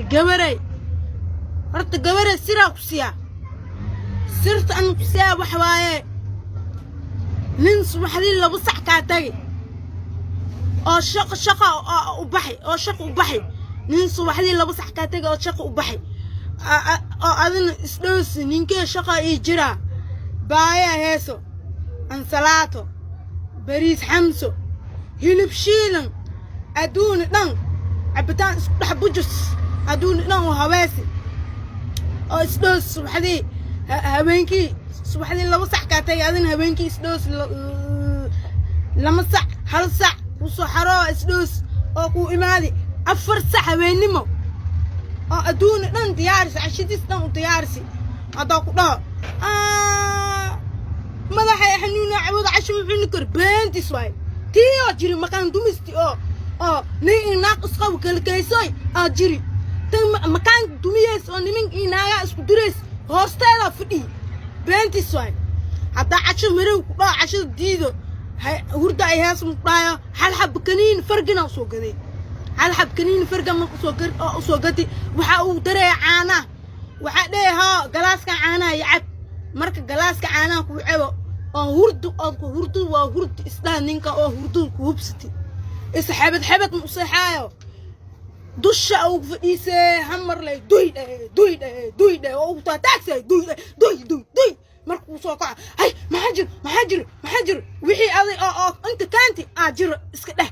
gabaray horta gabaray siraa ku siyaa sirta aan ku siyaa wax waaye nin subaxdii laba sac kaa tagay oo shaqo u baxay nin subaxdii laba sac kaa tagay oo shaqo u baxay oo adina isdhows ninkee shaqo ii jiraa baaya heeso ansalaato bariis xamso hilib shiilan aduun dhan cabitaan isku dhex bujus aduun dhan oo haweesi oo isdhows subaxdii habeenkii subaxdii laba sac kaa tagay adina habeenkii isdhows lama sac hal sac kusoo xaroo isdhows oo ku imaadi 4 sac habeennimo oo aduun dhan diyaarsi cashadiis dhan u diyaarsi hadaa ku dhaho madaxay xanuuna cawada casho wuxuu kor beentis waay tiyo jiri makaan dumisti oo nin naaq isqaw kalkaysoy jiri tan makaan dumiyees oo nimin inaaga isku direes hoosteeda fadhi beentis waay hadaa casho marow ku dhaho casho diido hurda ay hees mu dhaayo hal xab kaniin fargina soo gaday hal xab kaniin farga ma soo gadi waxa uu dareey caana waxa dheeha galaaska caana yacab marka galaaska caana ku cebo oo hurdu waa hurdu isdhaa ninka oo hurdu ku hubsati isxabad mu saxaayo dusha oo fadhiisay hamar lay duy oo uu taagtay duy markuu soo kaco hay maxaa jir wixii aday oo inta kaanti jiro iska dheh